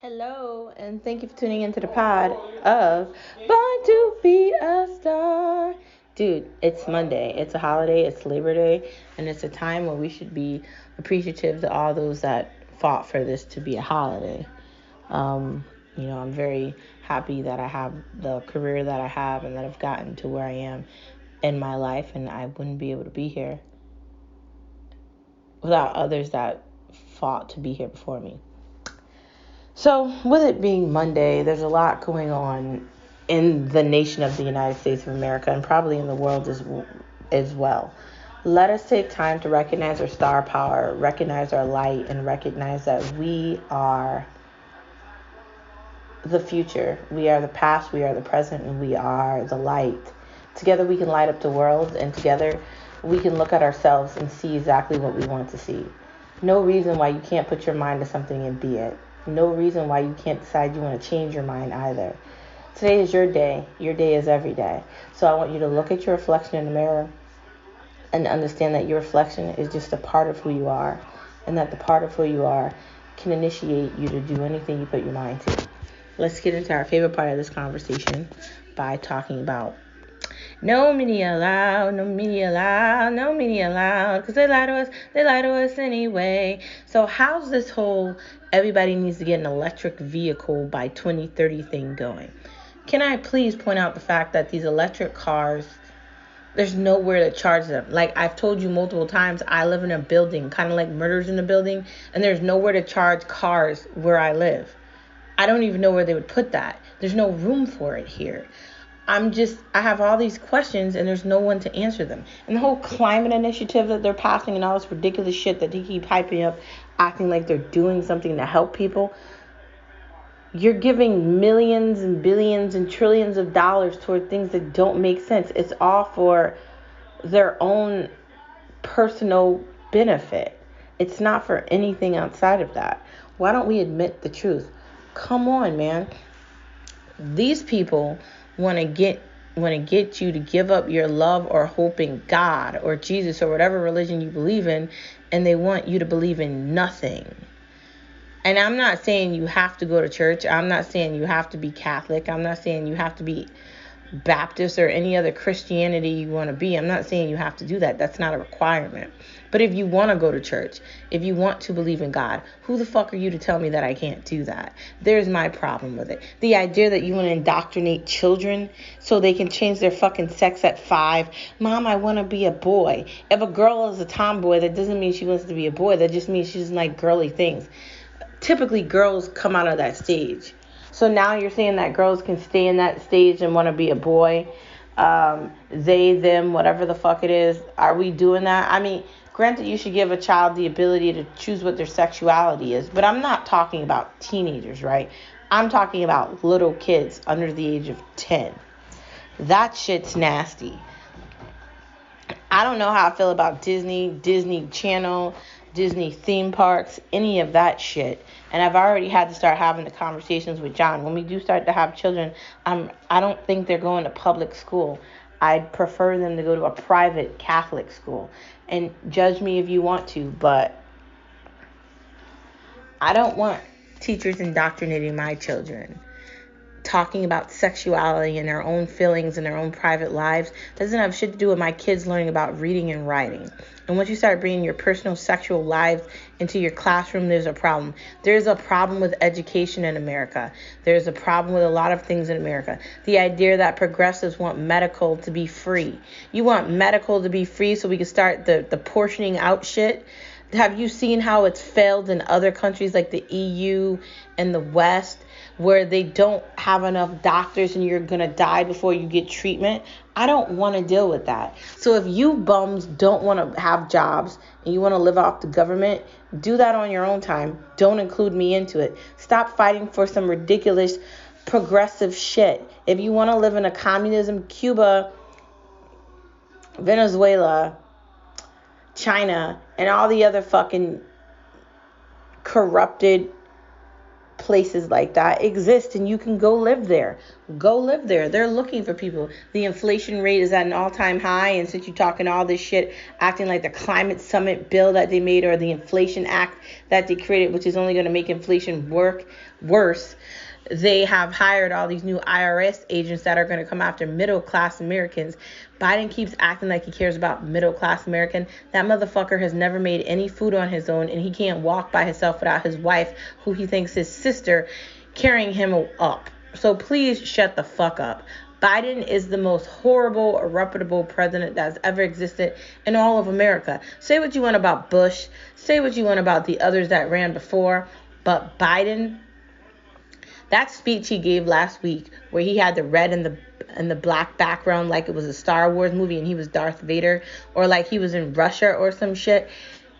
Hello, and thank you for tuning into the pod of Born to Be a Star. Dude, it's Monday. It's a holiday. It's Labor Day, and it's a time where we should be appreciative to all those that fought for this to be a holiday. I'm very happy that I have the career that I have and that I've gotten to where I am in my life, and I wouldn't be able to be here without others that fought to be here before me. So, with it being Monday, there's a lot going on in the nation of the United States of America and probably in the world as well. Let us take time to recognize our star power, recognize our light, and recognize that we are the future. We are the past, we are the present, and we are the light. Together we can light up the world, and together we can look at ourselves and see exactly what we want to see. No reason why you can't put your mind to something and be it. No reason why you can't decide you want to change your mind either. Today is your day. Your day is every day. So I want you to look at your reflection in the mirror and understand that your reflection is just a part of who you are, and that the part of who you are can initiate you to do anything you put your mind to. Let's get into our favorite part of this conversation by talking about no media allowed, no media allowed, no media allowed, because they lie to us anyway. So how's this whole everybody needs to get an electric vehicle by 2030 thing going? Can I please point out the fact that these electric cars, there's nowhere to charge them. Like I've told you multiple times, I live in a building, kind of like Murders in a Building, and there's nowhere to charge cars where I live. I don't even know where they would put that. There's no room for it here. I have all these questions and there's no one to answer them. And the whole climate initiative that they're passing and all this ridiculous shit that they keep hyping up, acting like they're doing something to help people. You're giving millions and billions and trillions of dollars toward things that don't make sense. It's all for their own personal benefit. It's not for anything outside of that. Why don't we admit the truth? Come on, man. These people want to get you to give up your love or hope in God or Jesus or whatever religion you believe in, and they want you to believe in nothing. And I'm not saying you have to go to church. I'm not saying you have to be Catholic. I'm not saying you have to be Baptist or any other Christianity you want to be. I'm not saying you have to do that. That's not a requirement. But if you want to go to church, if you want to believe in God, who the fuck are you to tell me that I can't do that? There's my problem with it. The idea that you want to indoctrinate children so they can change their fucking sex at 5. Mom, I want to be a boy. If a girl is a tomboy, that doesn't mean she wants to be a boy. That just means she doesn't like girly things. Typically, girls come out of that stage. So now you're saying that girls can stay in that stage and want to be a boy. They, them, whatever the fuck it is. Are we doing that? I mean, granted, you should give a child the ability to choose what their sexuality is. But I'm not talking about teenagers, right? I'm talking about little kids under the age of 10. That shit's nasty. I don't know how I feel about Disney Channel, Disney theme parks, any of that shit. And I've already had to start having the conversations with John. When we do start to have children, I don't think they're going to public school. I'd prefer them to go to a private Catholic school. And judge me if you want to, but I don't want teachers indoctrinating my children, talking about sexuality and their own feelings and their own private lives. Doesn't have shit to do with my kids learning about reading and writing. And once you start bringing your personal sexual lives into your classroom, there's a problem. There's a problem with education in America. There's a problem with a lot of things in America. The idea that progressives want medical to be free. You want medical to be free so we can start the portioning out shit. Have you seen how it's failed in other countries like the EU and the West, where they don't have enough doctors and you're going to die before you get treatment? I don't want to deal with that. So if you bums don't want to have jobs and you want to live off the government, do that on your own time. Don't include me into it. Stop fighting for some ridiculous progressive shit. If you want to live in a communism, Cuba, Venezuela, China, and all the other fucking corrupted places like that exist, and you can go live there. Go live there. They're looking for people. The inflation rate is at an all-time high, and since you're talking all this shit, acting like the climate summit bill that they made or the inflation act that they created, which is only going to make inflation worse, they have hired all these new IRS agents that are going to come after middle-class Americans. Biden keeps acting like he cares about middle-class American. That motherfucker has never made any food on his own, and he can't walk by himself without his wife, who he thinks his sister, carrying him up. So please shut the fuck up. Biden is the most horrible, irreparable president that's ever existed in all of America. Say what you want about Bush. Say what you want about the others that ran before. But Biden, that speech he gave last week where he had the red and the black background like it was a Star Wars movie and he was Darth Vader, or like he was in Russia or some shit,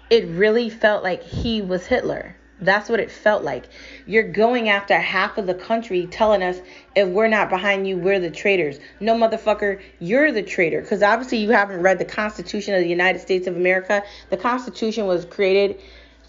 it really felt like he was Hitler. That's what it felt like. You're going after half of the country telling us if we're not behind you, we're the traitors. No, motherfucker, you're the traitor. Because obviously you haven't read the Constitution of the United States of America. The Constitution was created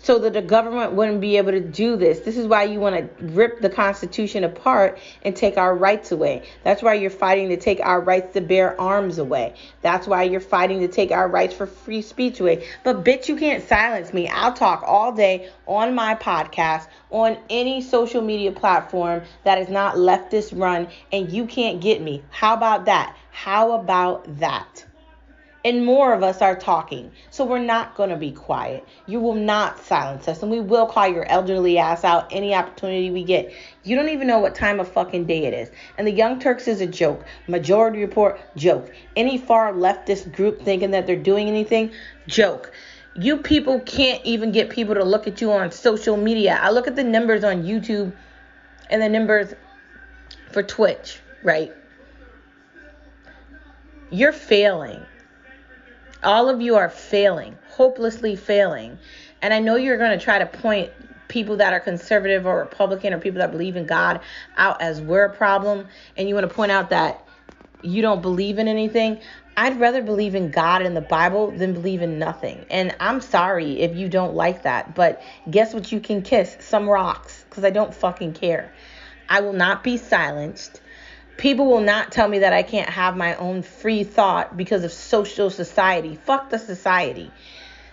so that the government wouldn't be able to do this. This is why you want to rip the Constitution apart and take our rights away. That's why you're fighting to take our rights to bear arms away. That's why you're fighting to take our rights for free speech away. But bitch, you can't silence me. I'll talk all day on my podcast, on any social media platform that is not leftist run, and you can't get me. How about that? How about that? And more of us are talking. So we're not going to be quiet. You will not silence us. And we will call your elderly ass out any opportunity we get. You don't even know what time of fucking day it is. And the Young Turks is a joke. Majority Report, joke. Any far leftist group thinking that they're doing anything, joke. You people can't even get people to look at you on social media. I look at the numbers on YouTube and the numbers for Twitch, right? You're failing. All of you are failing, hopelessly failing. And I know you're going to try to point people that are conservative or Republican or people that believe in God out as we're a problem. And you want to point out that you don't believe in anything. I'd rather believe in God and the Bible than believe in nothing. And I'm sorry if you don't like that. But guess what you can kiss? Some rocks. Because I don't fucking care. I will not be silenced. People will not tell me that I can't have my own free thought because of social society. Fuck the society.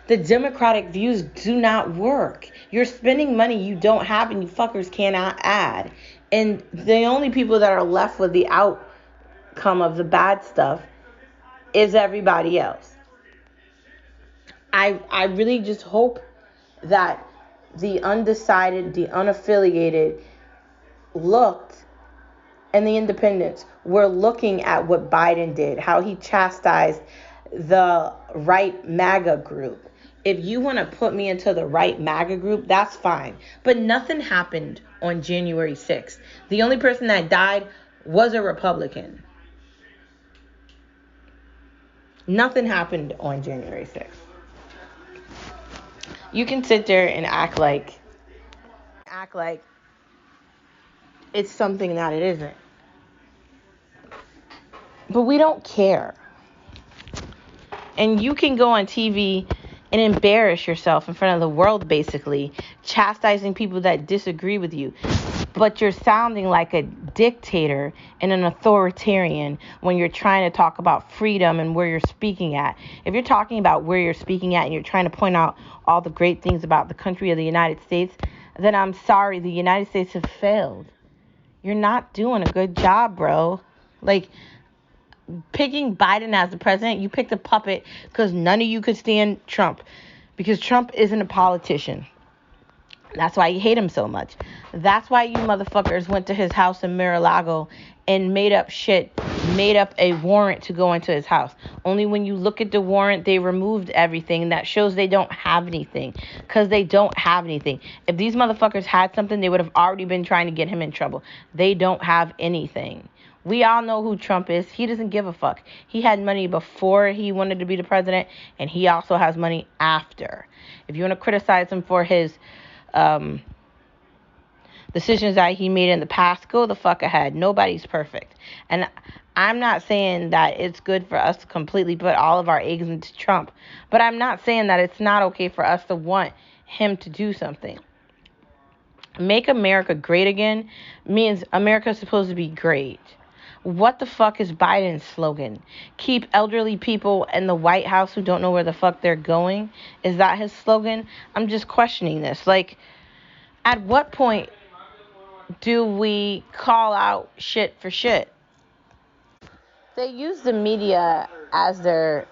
The democratic views do not work. You're spending money you don't have and you fuckers cannot add. And the only people that are left with the outcome of the bad stuff is everybody else. I really just hope that the undecided, the unaffiliated looked, and the independents were looking at what Biden did, how he chastised the right MAGA group. If you want to put me into the right MAGA group, that's fine. But nothing happened on January 6th. The only person that died was a Republican. Nothing happened on January 6th. You can sit there and act like it's something that it isn't. But we don't care. And you can go on TV and embarrass yourself in front of the world, basically, chastising people that disagree with you. But you're sounding like a dictator and an authoritarian when you're trying to talk about freedom and where you're speaking at. If you're talking about where you're speaking at and you're trying to point out all the great things about the country of the United States, then I'm sorry, the United States have failed. You're not doing a good job, bro. Like, picking Biden as the president, you picked a puppet because none of you could stand Trump. Because Trump isn't a politician. That's why you hate him so much. That's why you motherfuckers went to his house in Mar-a-Lago and made up a warrant to go into his house. Only when you look at the warrant, they removed everything. That shows they don't have anything. Because they don't have anything. If these motherfuckers had something, they would have already been trying to get him in trouble. They don't have anything. We all know who Trump is. He doesn't give a fuck. He had money before he wanted to be the president, and he also has money after. If you want to criticize him for his decisions that he made in the past, go the fuck ahead. Nobody's perfect. And I'm not saying that it's good for us to completely put all of our eggs into Trump, but I'm not saying that it's not okay for us to want him to do something. Make America great again means America's supposed to be great. What the fuck is Biden's slogan? Keep elderly people in the White House who don't know where the fuck they're going? Is that his slogan? I'm just questioning this. Like, at what point do we call out shit for shit? They use the media as their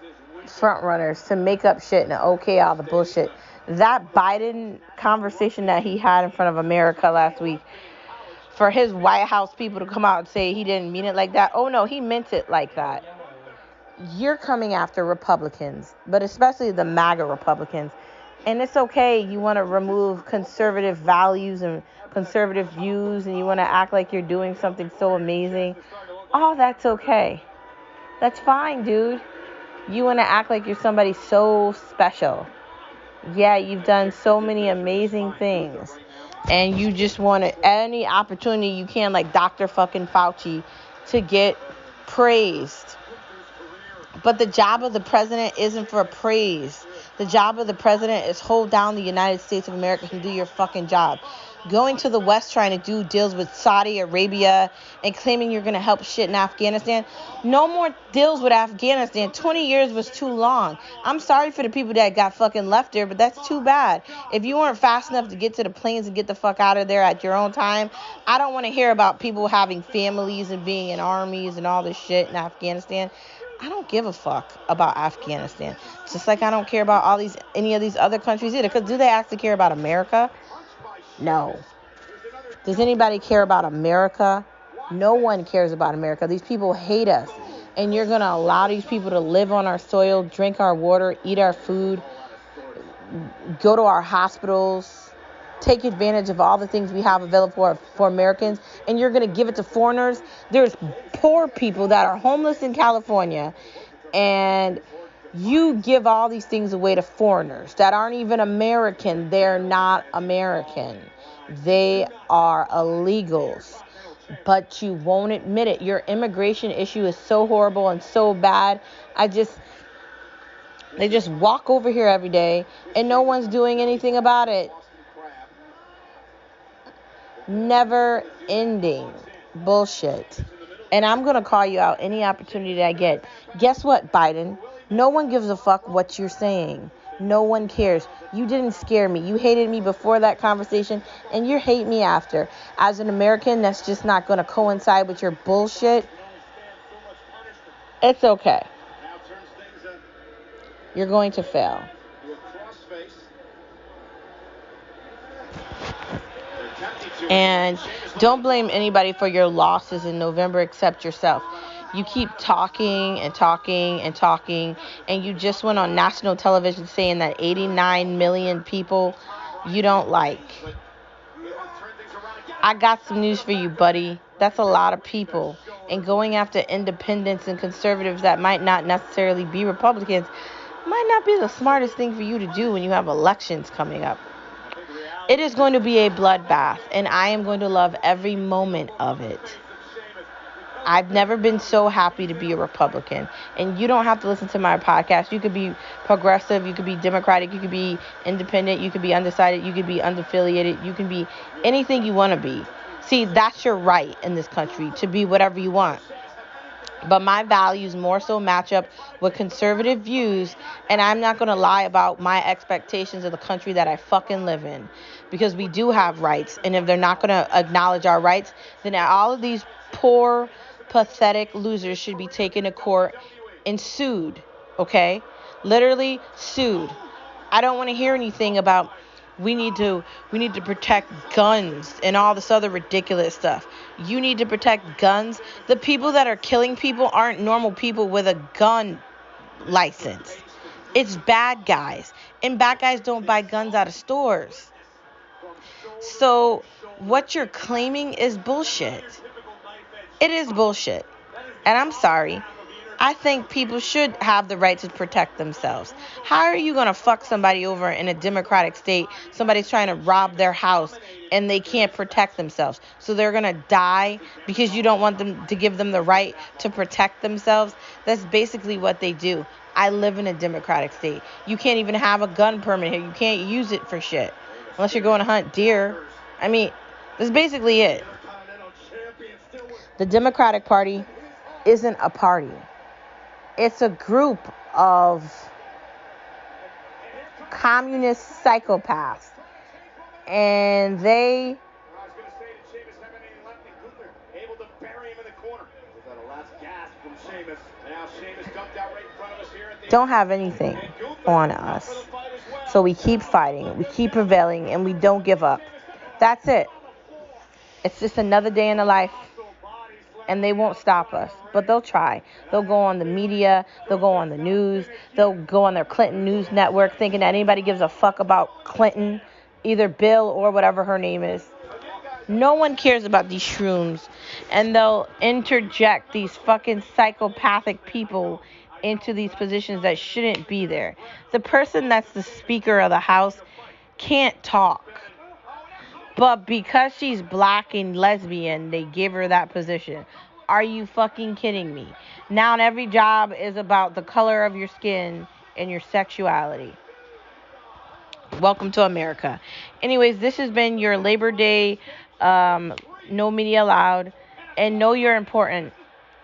front runners to make up shit and okay all the bullshit. That Biden conversation that he had in front of America last week, for his White House people to come out and say he didn't mean it like that. Oh no, he meant it like that. You're coming after Republicans, but especially the MAGA Republicans. And it's okay, you want to remove conservative values and conservative views, and you want to act like you're doing something so amazing. Oh, that's okay. That's fine, dude. You want to act like you're somebody so special. Yeah, you've done so many amazing things. And you just want any opportunity you can, like Dr. fucking Fauci, to get praised. But the job of the president isn't for praise. The job of the president is hold down the United States of America and do your fucking job. Going to the West trying to do deals with Saudi Arabia and claiming you're going to help shit in Afghanistan. No more deals with Afghanistan. 20 years was too long. I'm sorry for the people that got fucking left there, but that's too bad. If you weren't fast enough to get to the planes and get the fuck out of there at your own time, I don't want to hear about people having families and being in armies and all this shit in Afghanistan. I don't give a fuck about Afghanistan. Just like I don't care about any of these other countries either. Because do they actually care about America? No. Does anybody care about America? No one cares about America. These people hate us. And you're going to allow these people to live on our soil, drink our water, eat our food, go to our hospitals, take advantage of all the things we have available for Americans, and you're going to give it to foreigners. There's poor people that are homeless in California, and you give all these things away to foreigners that aren't even American. They're not American. They are illegals, but you won't admit it. Your immigration issue is so horrible and so bad. They just walk over here every day, and no one's doing anything about it. Never ending bullshit. And I'm going to call you out any opportunity that I get. Guess what, Biden? No one gives a fuck what you're saying. No one cares. You didn't scare me. You hated me before that conversation, and you hate me after. As an American, that's just not going to coincide with your bullshit. It's okay. You're going to fail. And don't blame anybody for your losses in November except yourself. You keep talking and talking and talking, and you just went on national television saying that 89 million people you don't like. I got some news for you, buddy. That's a lot of people. And going after independents and conservatives that might not necessarily be Republicans might not be the smartest thing for you to do when you have elections coming up. It is going to be a bloodbath, and I am going to love every moment of it. I've never been so happy to be a Republican. And you don't have to listen to my podcast. You could be progressive, you could be Democratic, you could be independent, you could be undecided, you could be unaffiliated, you can be anything you want to be. See, that's your right in this country, to be whatever you want. But my values more so match up with conservative views, and I'm not going to lie about my expectations of the country that I fucking live in, because we do have rights, and if they're not going to acknowledge our rights, then all of these poor, pathetic losers should be taken to court and sued, okay? Literally sued. I don't want to hear anything about we need to protect guns and all this other ridiculous stuff. You need to protect guns. The people that are killing people aren't normal people with a gun license. It's bad guys. And bad guys don't buy guns out of stores. So what you're claiming is bullshit. It is bullshit. And I'm sorry. I think people should have the right to protect themselves. How are you going to fuck somebody over in a democratic state? Somebody's trying to rob their house and they can't protect themselves. So they're going to die because you don't want them to give them the right to protect themselves. That's basically what they do. I live in a democratic state. You can't even have a gun permit here. You can't use it for shit unless you're going to hunt deer. I mean, that's basically it. The Democratic Party isn't a party. It's a group of communist psychopaths. And they don't have anything on us. So we keep fighting, we keep prevailing, and we don't give up. That's it. It's just another day in the life. And they won't stop us. But they'll try. They'll go on the media. They'll go on the news. They'll go on their Clinton News Network thinking that anybody gives a fuck about Clinton, either Bill or whatever her name is. No one cares about these shrooms. And they'll interject these fucking psychopathic people into these positions that shouldn't be there. The person that's the Speaker of the House can't talk. But because she's black and lesbian, they give her that position. Are you fucking kidding me? Now every job is about the color of your skin and your sexuality. Welcome to America. Anyways, this has been your Labor Day No Media Allowed. And know you're important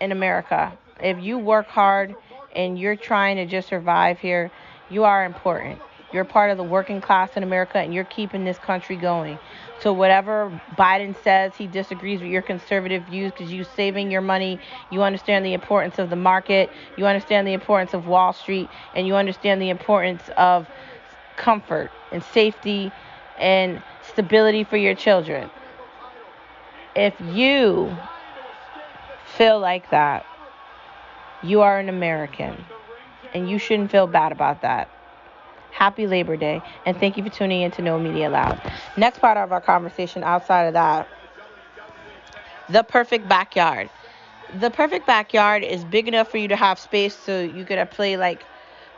in America. If you work hard and you're trying to just survive here, you are important. You're part of the working class in America, and you're keeping this country going. So whatever Biden says, he disagrees with your conservative views because you're saving your money. You understand the importance of the market. You understand the importance of Wall Street. And you understand the importance of comfort and safety and stability for your children. If you feel like that, you are an American. And you shouldn't feel bad about that. Happy Labor Day, and thank you for tuning in to No Media Allowed. Next part of our conversation outside of that, the perfect backyard. The perfect backyard is big enough for you to have space so you could play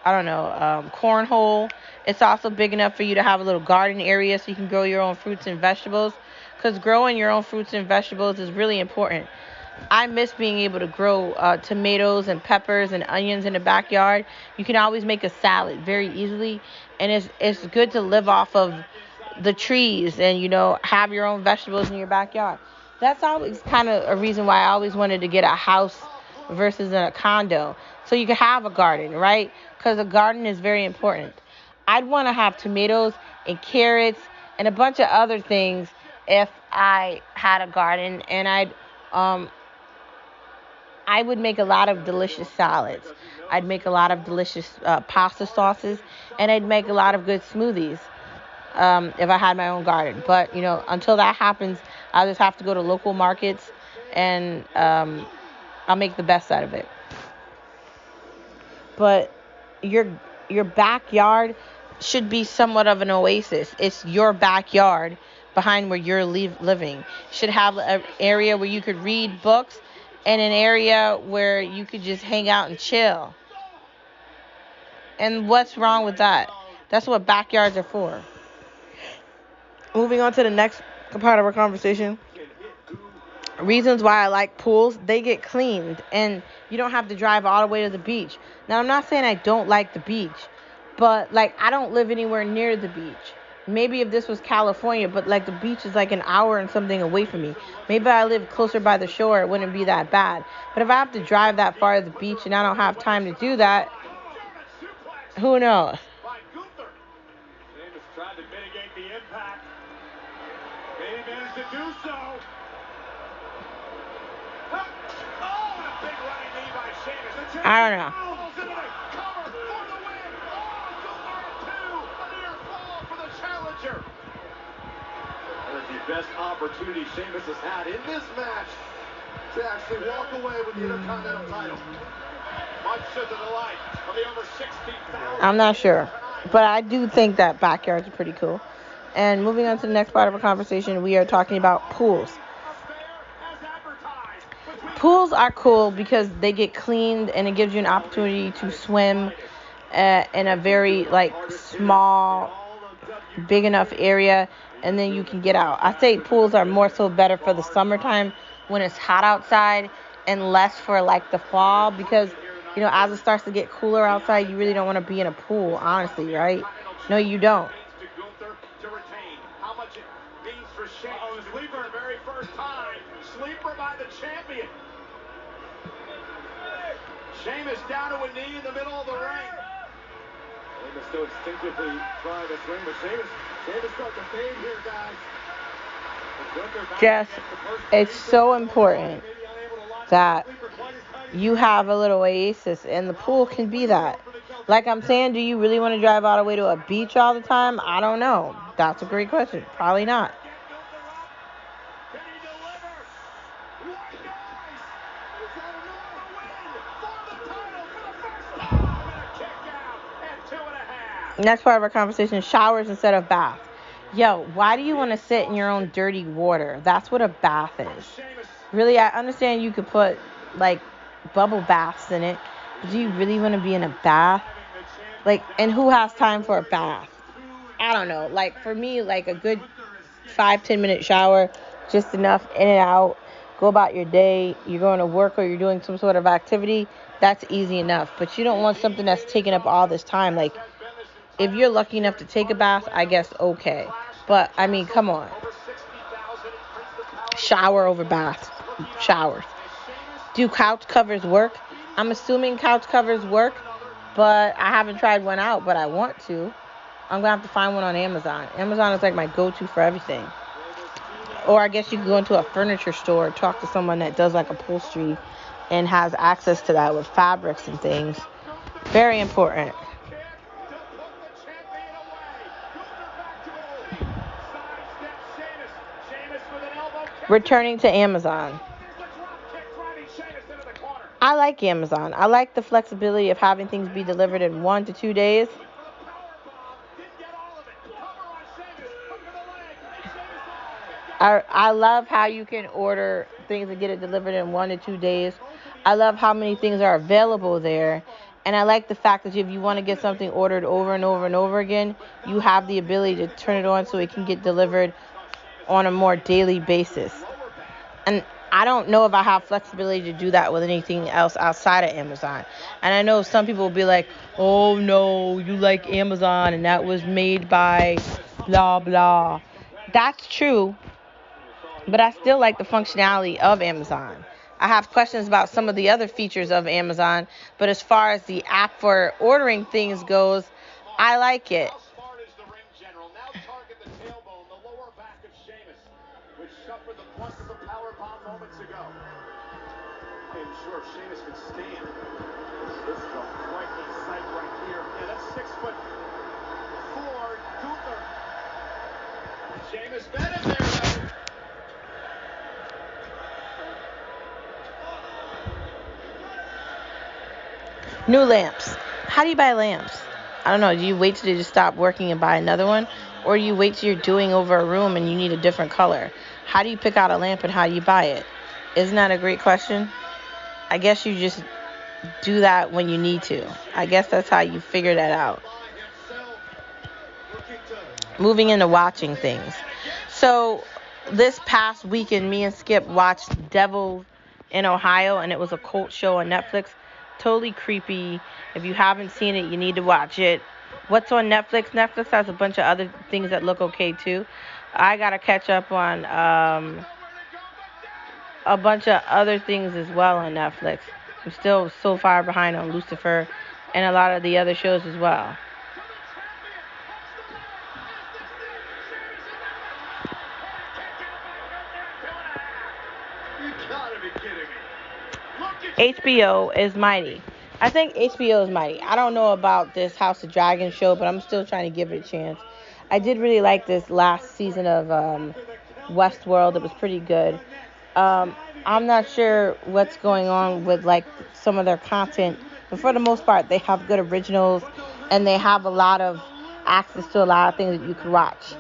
cornhole. It's also big enough for you to have a little garden area so you can grow your own fruits and vegetables, because growing your own fruits and vegetables is really important. I miss being able to grow tomatoes and peppers and onions in the backyard. You can always make a salad very easily, and it's good to live off of the trees and, have your own vegetables in your backyard. That's always kind of a reason why I always wanted to get a house versus a condo, so you can have a garden, right? Because a garden is very important. I'd want to have tomatoes and carrots and a bunch of other things if I had a garden, and I would make a lot of delicious salads. I'd make a lot of delicious pasta sauces, and I'd make a lot of good smoothies if I had my own garden. But, until that happens, I'll just have to go to local markets, and I'll make the best out of it. But your backyard should be somewhat of an oasis. It's your backyard behind where you're living. Should have an area where you could read books, and an area where you could just hang out and chill. And what's wrong with that? That's what backyards are for. Moving on to the next part of our conversation. Reasons why I like pools: they get cleaned, and you don't have to drive all the way to the beach. Now, I'm not saying I don't like the beach, but I don't live anywhere near the beach. Maybe if this was California, but the beach is an hour and something away from me. Maybe I live closer by the shore, it wouldn't be that bad. But if I have to drive that far to the beach and I don't have time to do that, who knows? I don't know. Best opportunity Sheamus has had in this match to actually walk away with the Intercontinental title. Much to the delight of the over 60,000. I'm not sure, but I do think that backyards are pretty cool. And moving on to the next part of our conversation, we are talking about pools. Pools are cool because they get cleaned, and it gives you an opportunity to swim in a very small, big enough area, and then you can get out. I say pools are more so better for the summertime when it's hot outside, and less for the fall, because as it starts to get cooler outside, you really don't want to be in a pool, honestly, right? No, you don't. the champion. Sheamus down to a knee in the middle of the ring. Sheamus still instinctively trying to swing, but Sheamus starting to fade here, guys. Jess, it's so important that you have a little oasis, and the pool can be that. Like I'm saying, do you really want to drive all the way to a beach all the time? I don't know. That's a great question. Probably not. Next part of our conversation, showers instead of bath. Yo, why do you want to sit in your own dirty water? That's what a bath is. Really, I understand you could put, like, bubble baths in it, but do you really want to be in a bath? Like, and who has time for a bath? I don't know. Like, for me, like, a good 5-10 minute shower, just enough, in and out, go about your day, you're going to work or you're doing some sort of activity, that's easy enough. But you don't want something that's taking up all this time. Like, if you're lucky enough to take a bath, I guess okay. But, I mean, come on. Shower over bath. Showers. Do couch covers work? I'm assuming couch covers work, but I haven't tried one out, but I want to. I'm going to have to find one on Amazon. Amazon is like my go-to for everything. Or I guess you can go into a furniture store, talk to someone that does like upholstery and has access to that with fabrics and things. Very important. Returning to Amazon. I like Amazon. I like the flexibility of having things be delivered in 1 to 2 days. I love how you can order things and get it delivered in 1 to 2 days. I love how many things are available there. And I like the fact that if you want to get something ordered over and over and over again, you have the ability to turn it on so it can get delivered on a more daily basis. And I don't know if I have flexibility to do that with anything else outside of Amazon. And I know some people will be like, oh no, you like Amazon and that was made by blah blah. That's true, but I still like the functionality of Amazon. I have questions about some of the other features of Amazon, but as far as the app for ordering things goes, I like it. Sure, Sheamus can stand. This is a frightening sight right here. Yeah, that's 6'4" Gunther. Sheamus met him there, though. New lamps. How do you buy lamps? I don't know. Do you wait till they just stop working and buy another one? Or do you wait till you're doing over a room and you need a different color? How do you pick out a lamp and how do you buy it? Isn't that a great question? I guess you just do that when you need to. I guess that's how you figure that out. Moving into watching things. So this past weekend, me and Skip watched Devil in Ohio, and it was a cult show on Netflix. Totally creepy. If you haven't seen it, you need to watch it. What's on Netflix? Netflix has a bunch of other things that look okay too. I gotta catch up on a bunch of other things as well on Netflix. I'm still so far behind on Lucifer and a lot of the other shows as well. You gotta be kidding me. HBO is mighty. I think HBO is mighty. I don't know about this House of Dragons show, but I'm still trying to give it a chance. I did really like this last season of Westworld. It was pretty good. I'm not sure what's going on with like some of their content, but for the most part, they have good originals, and they have a lot of access to a lot of things that you can watch.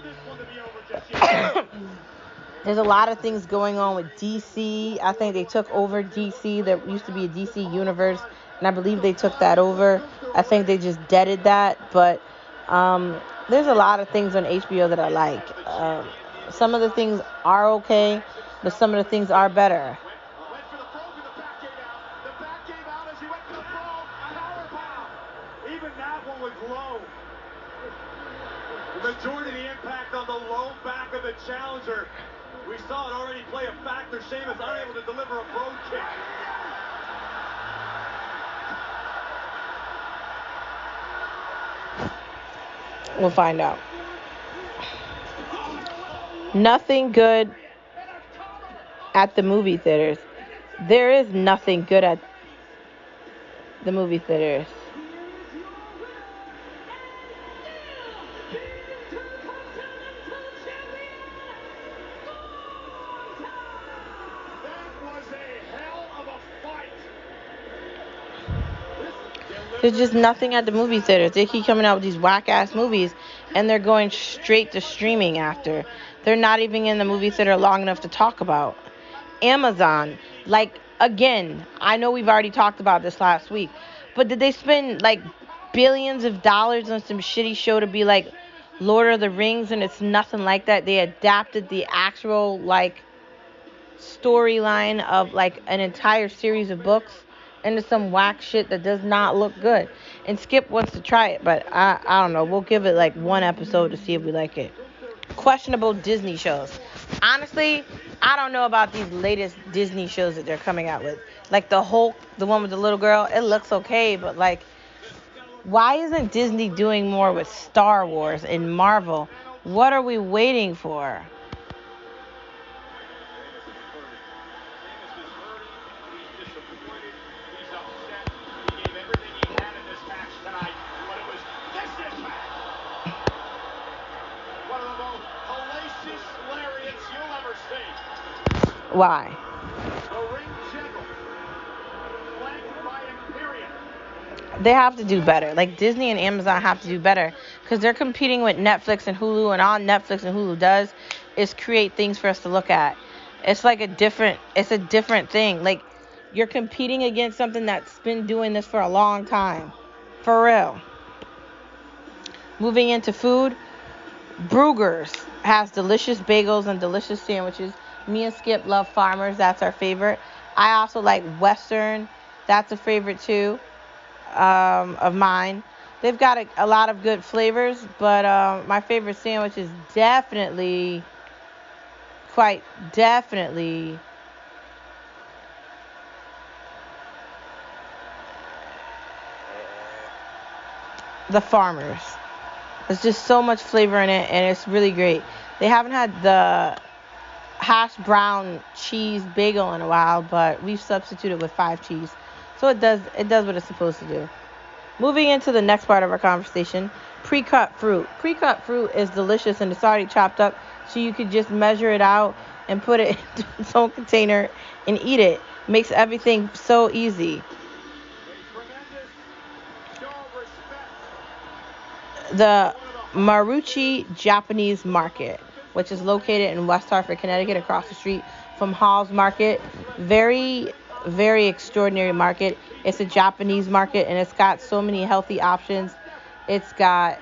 There's a lot of things going on with DC. I think they took over DC. There used to be a DC universe, and I believe they took that over. I think they just deaded that, but there's a lot of things on HBO that I like. Some of the things are okay, but some of the things are better. Even that one was low. The majority of the impact on the low back of the challenger. We saw it already play a factor. Sheamus unable to deliver a brogue kick. We'll find out. Nothing good at the movie theaters. There is nothing good at the movie theaters. There's just nothing at the movie theaters. They keep coming out with these whack-ass movies, and they're going straight to streaming after. They're not even in the movie theater long enough to talk about. Amazon, like, again, I know we've already talked about this last week, but did they spend, like, billions of dollars on some shitty show to be like Lord of the Rings, and it's nothing like that? They adapted the actual, like, storyline of, like, an entire series of books into some whack shit that does not look good. And Skip wants to try it, but I don't know. We'll give it like one episode to see if we like it. Questionable Disney shows. Honestly, I don't know about these latest Disney shows that they're coming out with. Like the Hulk, the one with the little girl, it looks okay, but like, why isn't Disney doing more with Star Wars and Marvel? What are we waiting for? Why? They have to do better. Like Disney and Amazon have to do better because they're competing with Netflix and Hulu, and all Netflix and Hulu does is create things for us to look at. It's like a different thing. Like you're competing against something that's been doing this for a long time. For real. Moving into food, Bruggers has delicious bagels and delicious sandwiches. Me and Skip love Farmers. That's our favorite. I also like Western. That's a favorite too of mine. They've got a lot of good flavors, but my favorite sandwich is definitely, quite definitely, the Farmers. There's just so much flavor in it, and it's really great. They haven't had the hash brown cheese bagel in a while, but we've substituted with 5 cheese, so it does what it's supposed to do. Moving into the next part of our conversation, pre-cut fruit. Pre-cut fruit is delicious, and it's already chopped up, so you could just measure it out and put it into its own container and eat it. Makes everything so easy. The Maruichi Japanese Market, which is located in West Hartford, Connecticut, across the street from Hall's Market. Very, very extraordinary market. It's a Japanese market, and it's got so many healthy options. It's got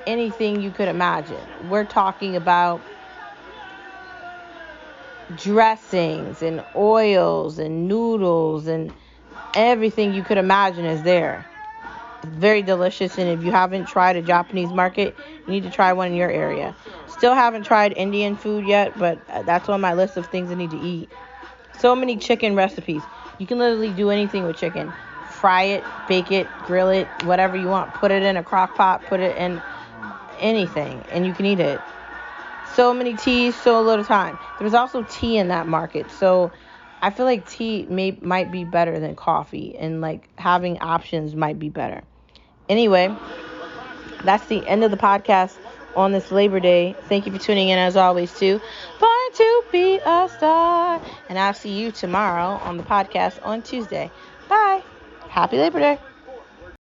anything you could imagine. We're talking about dressings and oils and noodles and everything you could imagine is there. It's very delicious, and if you haven't tried a Japanese market, you need to try one in your area. Still haven't tried Indian food yet, but that's on my list of things I need to eat. So many chicken recipes. You can literally do anything with chicken. Fry it, bake it, grill it, whatever you want. Put it in a crock pot, put it in anything, and you can eat it. So many teas, so little time. There's also tea in that market, so I feel like tea might be better than coffee, and like having options might be better. Anyway, that's the end of the podcast on this Labor Day. Thank you for tuning in as always too. Born to be a star. And I'll see you tomorrow on the podcast on Tuesday. Bye. Happy Labor Day.